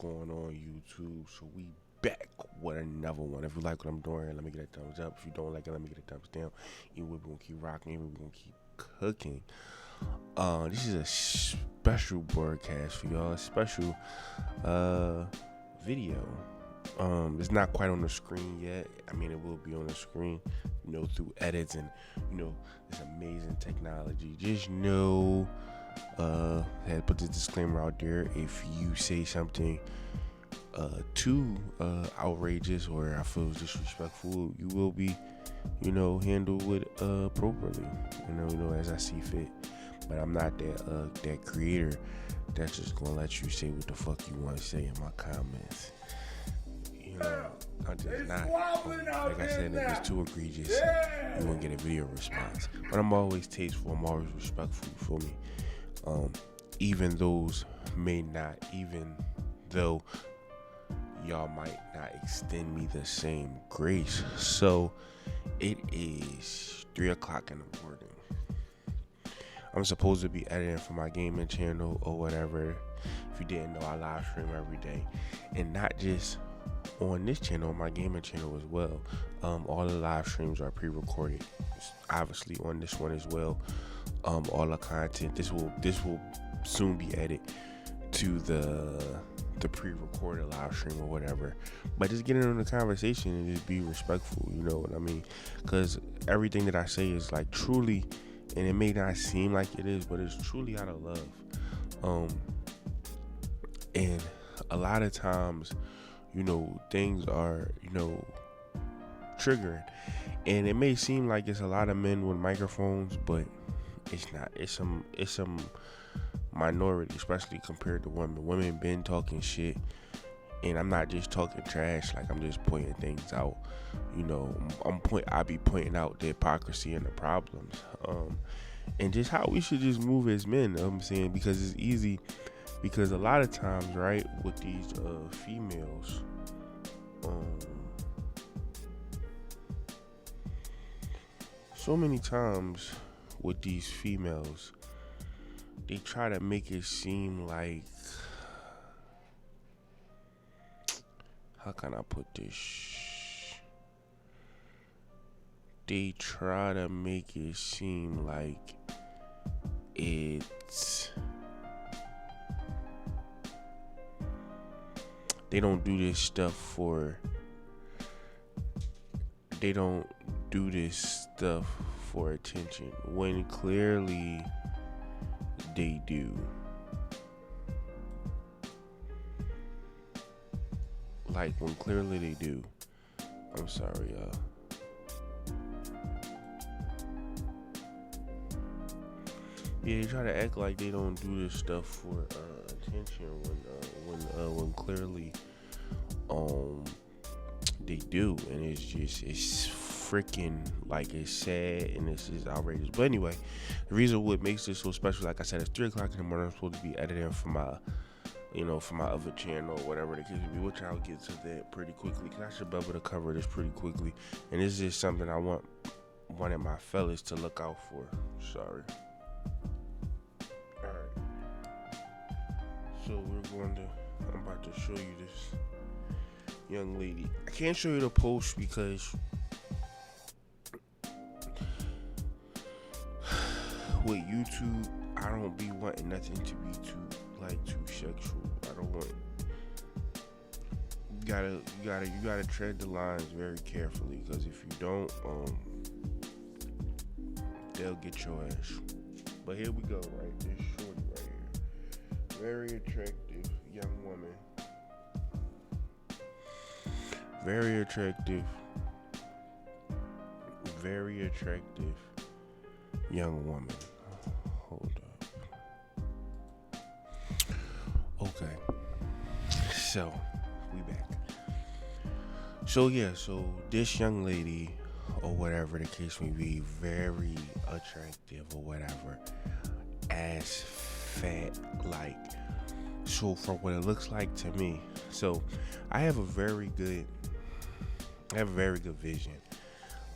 going on, YouTube? So we back with another one. If you like what I'm doing, let me get a thumbs up. If you don't like it, let me get a thumbs down. Either way, we're gonna keep rocking. Either way, we're gonna keep cooking. This is a special broadcast for y'all. A special video. It's not quite on the screen yet. I mean, it will be on the screen, through edits and this amazing technology. Just know, I had to put this disclaimer out there. If you say something too outrageous or I feel disrespectful, you will be, handled with appropriately. As I see fit. But I'm not that creator that's just gonna let you say what the fuck you want to say in my comments. I'm just not. Like I said, if it's too egregious, you won't get a video response. But I'm always tasteful. I'm always respectful. You feel me? Even though y'all might not extend me the same grace. So it is 3:00 in the morning. I'm supposed to be editing for my gaming channel or whatever. If you didn't know, I live stream every day, and not just on this channel, my gaming channel as well. All the live streams are pre-recorded, obviously on this one as well. All the content, this will soon be added to the pre-recorded live stream or whatever. But just get in on the conversation and just be respectful. You know what I mean? Because everything that I say is like truly, and it may not seem like it is, but it's truly out of love. And a lot of times, things are, triggering. And it may seem like it's a lot of men with microphones, but it's not. It's some minority, especially compared to women. Women been talking shit, and I'm not just talking trash. Like, I'm just pointing things out. I be pointing out the hypocrisy and the problems, and just how we should just move as men. I'm saying, because it's easy. Because a lot of times, right, with these females, so many times with these females, they try to make it seem like, how can I put this? They try to make it seem like they don't do this stuff for attention, when clearly they do. Like, when clearly they do. I'm sorry, y'all. Yeah, they try to act like they don't do this stuff for attention when clearly they do, and it's freaking, like, it's sad and it's just outrageous. But anyway, the reason what makes this so special, like I said, it's 3:00 in the morning. I'm supposed to be editing for my for my other channel or whatever the case may be, which I'll get to that pretty quickly, because I should be able to cover this pretty quickly. And this is something I wanted my fellas to look out for. Sorry. So I'm about to show you this young lady. I can't show you the post because with YouTube, I don't be wanting nothing to be too sexual. I don't want. You gotta tread the lines very carefully, because if you don't, they'll get your ass. But here we go, right? This shorty right here. Very attractive young woman. Very attractive young woman. Hold up. Okay. So, we back. So this young lady, or whatever the case may be, very attractive or whatever, ass fat, like, so for what it looks like to me. So I have a very good vision.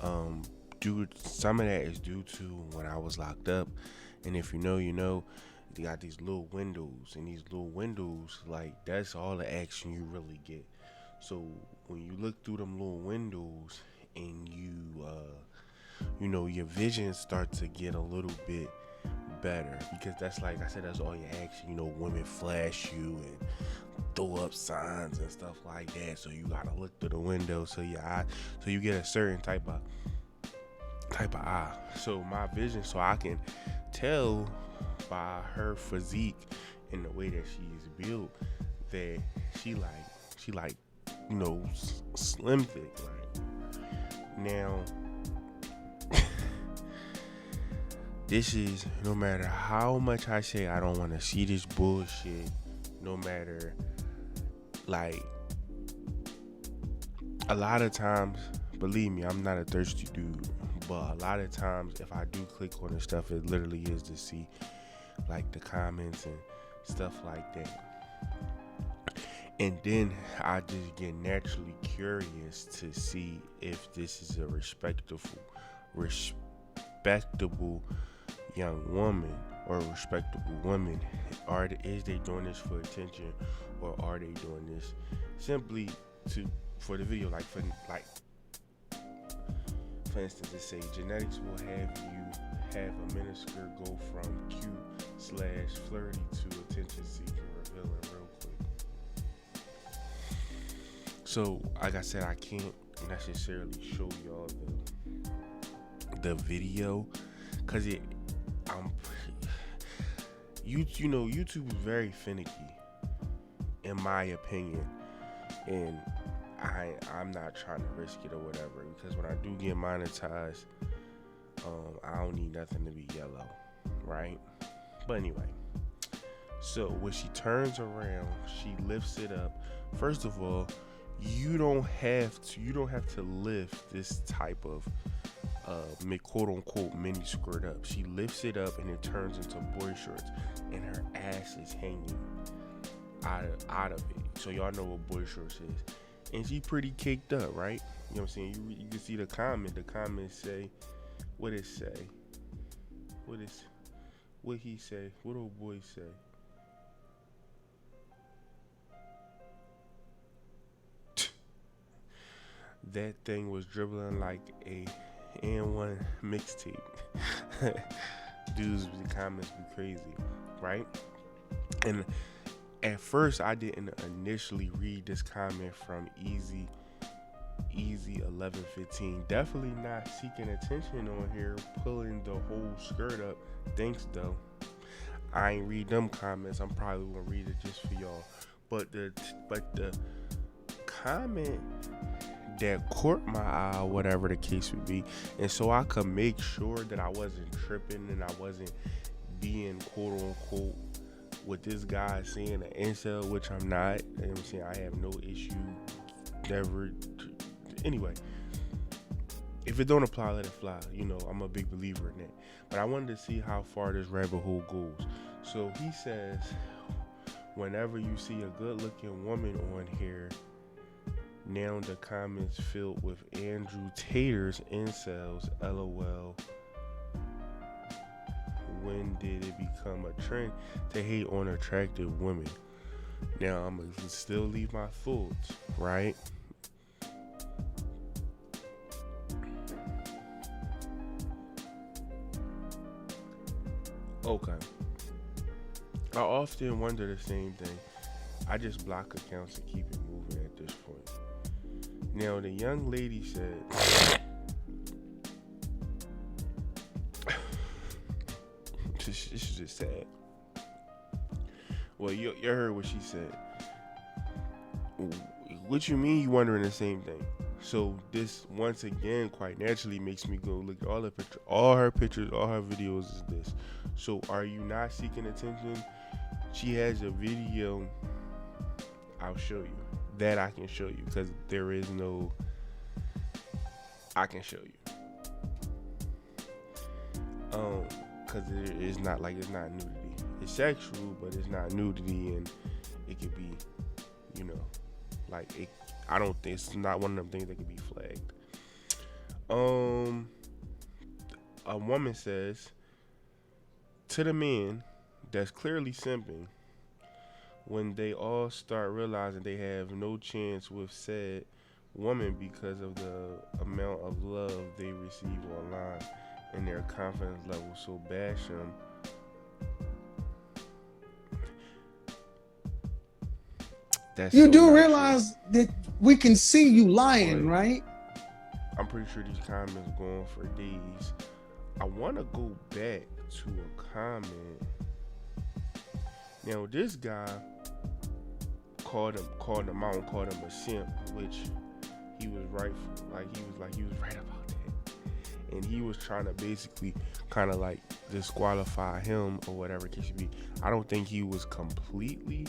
Some of that is due to when I was locked up, and if you know, they got these little windows, and these little windows, like, that's all the action you really get. So when you look through them little windows, and your vision starts to get a little bit better, because that's, like I said, that's all your action. Women flash you and throw up signs and stuff like that. So you gotta look through the window, so you get a certain type of eye. So my vision, so I can tell by her physique and the way that she's built that she like slim thick. Like, now, this is, no matter how much I say I don't want to see this bullshit, no matter, like, a lot of times, believe me, I'm not a thirsty dude, but a lot of times if I do click on this stuff, it literally is to see, like, the comments and stuff like that. And then I just get naturally curious to see if this is a respectable young woman or a respectable woman. Is they doing this for attention, or are they doing this simply for the video? Like, for instance, it say genetics will have you have a miniskirt go from cute/flirty to attention seeking, revealing real quick. So, like I said, I can't necessarily show y'all the video, cause YouTube is very finicky, in my opinion, and I'm not trying to risk it or whatever, because when I do get monetized, I don't need nothing to be yellow, right? But anyway, so when she turns around, she lifts it up. First of all, you don't have to lift this type of quote unquote mini skirt up. She lifts it up and it turns into boy shorts, and her ass is hanging out of it. So y'all know what boy shorts is. And she pretty caked up, right? You know what I'm saying? You can see the comment. The comments say, what it say? What he say? What old boy say? That thing was dribbling like a N1 mixtape. Dudes, the comments be crazy, right? And at first, I didn't initially read this comment from Easy 1115. Definitely not seeking attention on here, pulling the whole skirt up. Thanks though. I ain't read them comments. I'm probably gonna read it just for y'all. But the comment that caught my eye, whatever the case would be, and so I could make sure that I wasn't tripping and I wasn't being quote unquote with this guy saying an incel, which I'm not. You know what I'm saying? I have no issue, never. Anyway, if it don't apply, let it fly. I'm a big believer in that. But I wanted to see how far this rabbit hole goes. So he says, whenever you see a good looking woman on here, now the comments filled with Andrew Tater's incels, LOL. When did it become a trend to hate on attractive women? Now I'm gonna still leave my thoughts, right? Okay. I often wonder the same thing. I just block accounts and keep it moving at this point. Now the young lady said, this is just sad. Well, you heard what she said. What you mean you wondering the same thing? So this once again quite naturally makes me go look at all her pictures, all her videos is this. So are you not seeking attention? She has a video. I'll show you. That I can show you, because there is no. I can show you. Because it's not nudity. It's sexual, but it's not nudity, and it could be, like it. I don't think it's not one of them things that could be flagged. A woman says to the men, that's clearly simping when they all start realizing they have no chance with said woman because of the amount of love they receive online and their confidence level so bash them. That's You so do not true. realize that we can see you lying, But right? I'm pretty sure these comments go on for days. I want to go back to a comment. Now this guy called him out and called him a simp, which he was right for, he was right about that. And he was trying to basically kind of like disqualify him or whatever it could be. I don't think he was completely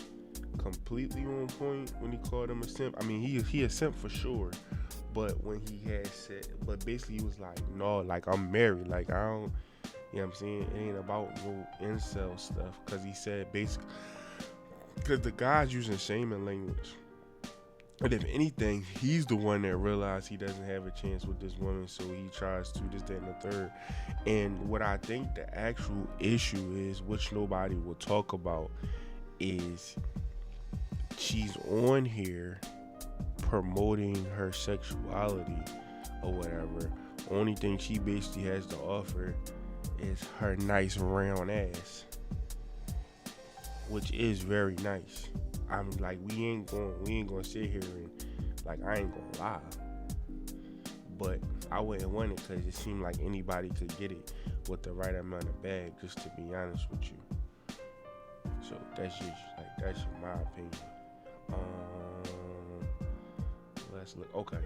on point when he called him a simp. I mean, he a simp for sure. But when he had said, but basically he was like, no, like I'm married, like I don't, you know what I'm saying? It ain't about no incel stuff. Cause he said basically, cause the guy's using shaming language. And if anything, he's the one that realized he doesn't have a chance with this woman, so he tries to this, that, and the third. And what I think the actual issue is, which nobody will talk about, is she's on here promoting her sexuality or whatever. Only thing she basically has to offer is her nice round ass, which is very nice. I'm like, we ain't gonna sit here and like, I ain't gonna lie, but I wouldn't want it because it seemed like anybody could get it with the right amount of bag. Just to be honest with you, so that's my opinion. Let's look. Okay,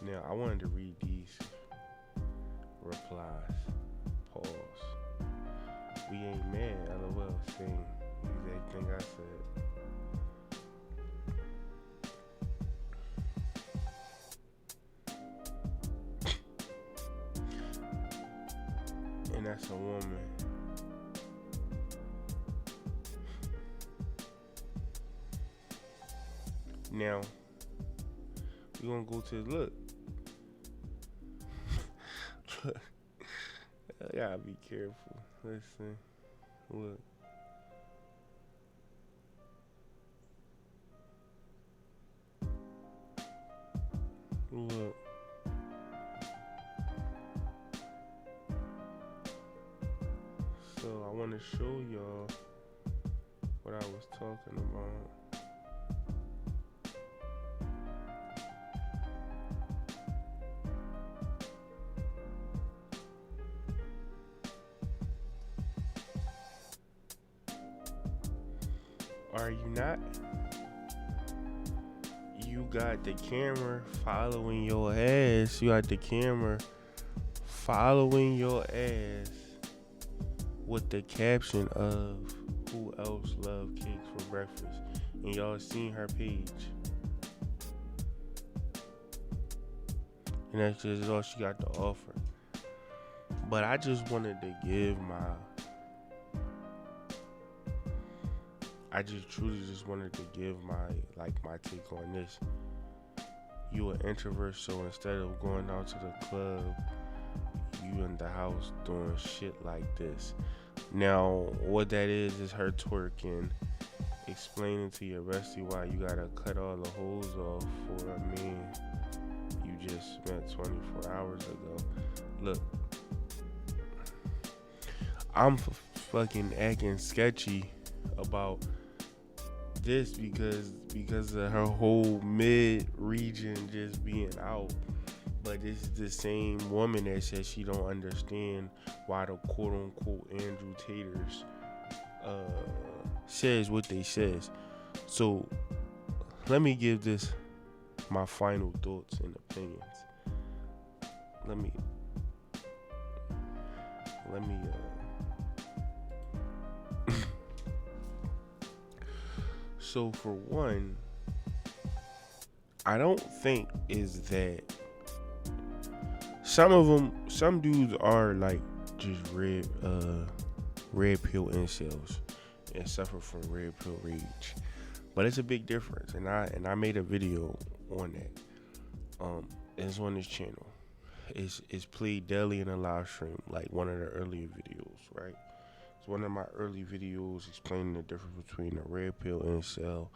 now I wanted to read these replies. Pause. We ain't mad. LOL. Saying the exact thing I said. And that's a woman. Now, we're gonna go to look. I gotta be careful. Listen, look. Look. So I want to show y'all what I was talking about. Are you not? You got the camera following your ass. You got the camera following your ass with the caption of "Who else love cakes for breakfast?" And y'all seen her page. And that's just all she got to offer. But I just wanted to give I just truly just wanted to give my take on this. You an introvert, so instead of going out to the club, you in the house doing shit like this. Now, what that is her twerking, explaining to your bestie why you gotta cut all the holes off for a man you just met 24 hours ago. Look, I'm fucking acting sketchy about this because of her whole mid region just being out. But this is the same woman that says she don't understand why the quote unquote Andrew Taters says what they says. So let me give this my final thoughts and opinions. Let me So for one, I don't think is that some dudes are like just red pill incels and suffer from red pill rage, but it's a big difference. And I made a video on that. It's on this channel. It's played daily in a live stream, like one of the earlier videos, right? It's one of my early videos explaining the difference between a red pill incel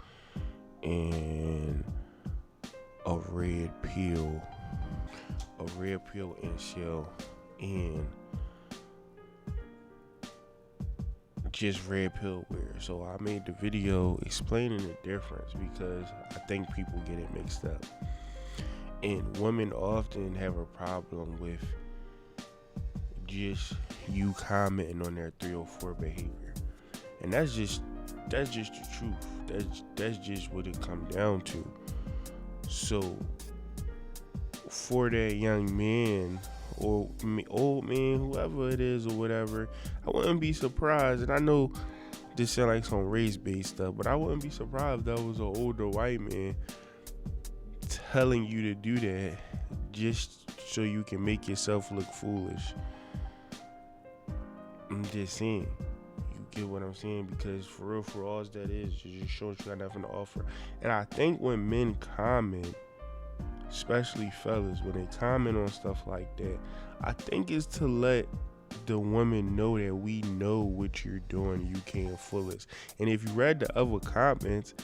and a red pill, incel, and just red pill wear. So I made the video explaining the difference because I think people get it mixed up. And women often have a problem with just you commenting on their 304 behavior. And that's just the truth. That's just what it comes down to. So for that young man or old man, whoever it is or whatever, I wouldn't be surprised. And I know this sound like some race-based stuff, but I wouldn't be surprised if that was an older white man telling you to do that just so you can make yourself look foolish. I'm just saying, you get what I'm saying? Because for real, for all that is, you just showing you got nothing to offer. And I think when men comment, especially fellas, when they comment on stuff like that, I think it's to let the women know that we know what you're doing, you can't fool us. And if you read the other comments,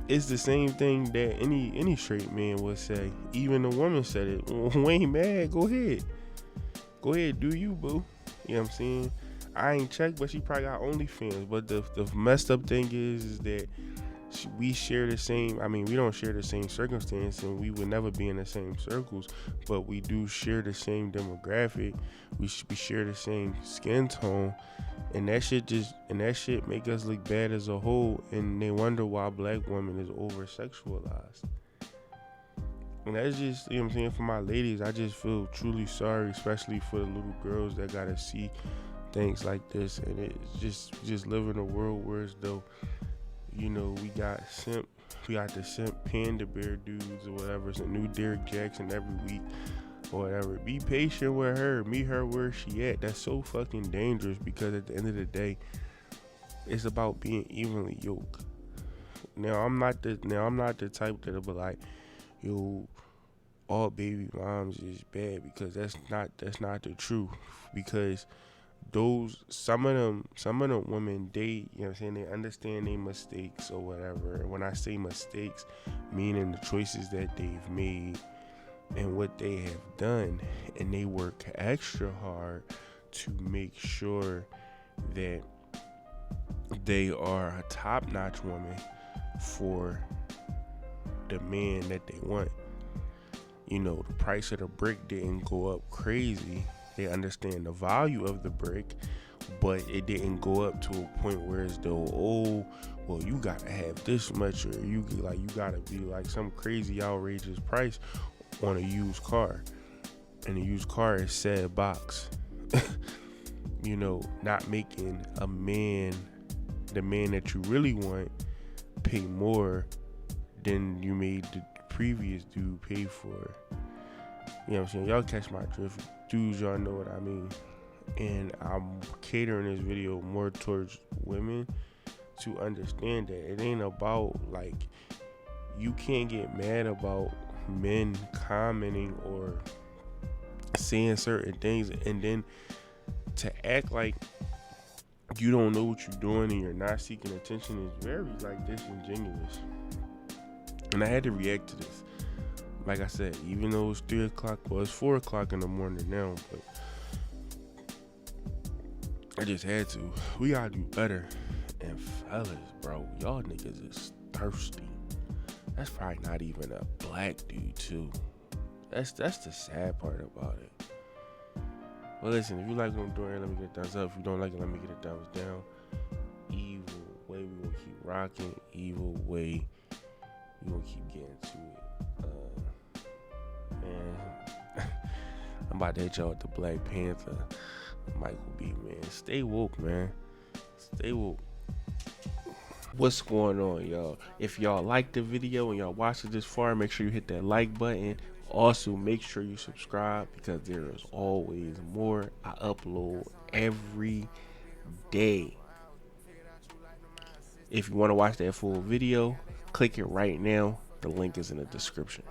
it's the same thing that any straight man would say. Even the woman said it. We ain't mad, go ahead, do you, boo. You know what I'm saying? I ain't checked, but she probably got OnlyFans. But the messed up thing is that we share the same. I mean, we don't share the same circumstance, and we would never be in the same circles. But we do share the same demographic. We share the same skin tone, and that shit make us look bad as a whole. And they wonder why black women is over sexualized. And that's just, you know what I'm saying, for my ladies, I just feel truly sorry, especially for the little girls that gotta see things like this. And it's just live in a world where as though, you know, we got the simp panda bear dudes or whatever. It's a new Derrick Jackson every week or whatever. Be patient with her, meet her where she at. That's so fucking dangerous, because at the end of the day, it's about being evenly yoked. Now I'm not the type that'll be like, yo, all baby moms is bad, because that's not the truth. Because some of them women, they, you know what I'm saying, they understand their mistakes or whatever. And when I say mistakes, meaning the choices that they've made and what they have done, and they work extra hard to make sure that they are a top-notch woman for the man that they want. You know, the price of the brick didn't go up crazy. They understand the value of the brick, but it didn't go up to a point where it's though, oh, well, you gotta have this much, or you gotta be like some crazy outrageous price on a used car. And a used car is sad box. You know, not making the man that you really want, pay more than you made the previous dude pay for. You know what I'm saying? Y'all catch my drift. Dudes, y'all know what I mean. And I'm catering this video more towards women to understand that it ain't about, like, you can't get mad about men commenting or saying certain things and then to act like you don't know what you're doing and you're not seeking attention is very, like, disingenuous. And I had to react to this. Like I said, even though it's 3 o'clock, well, it's 4 o'clock in the morning now, but I just had to. We gotta do better. And fellas, bro, y'all niggas is thirsty. That's probably not even a black dude, too. That's the sad part about it. Well, listen, if you like what I'm doing, let me get a thumbs up. If you don't like it, let me get a thumbs down. Evil way, we gonna keep rocking. Evil way, we gonna keep getting to it. Man, I'm about to hit y'all with the Black Panther. Michael B, man. Stay woke, man. Stay woke. What's going on, y'all? If y'all like the video and y'all watched it this far, make sure you hit that like button. Also, make sure you subscribe, because there is always more. I upload every day. If you want to watch that full video, click it right now. The link is in the description.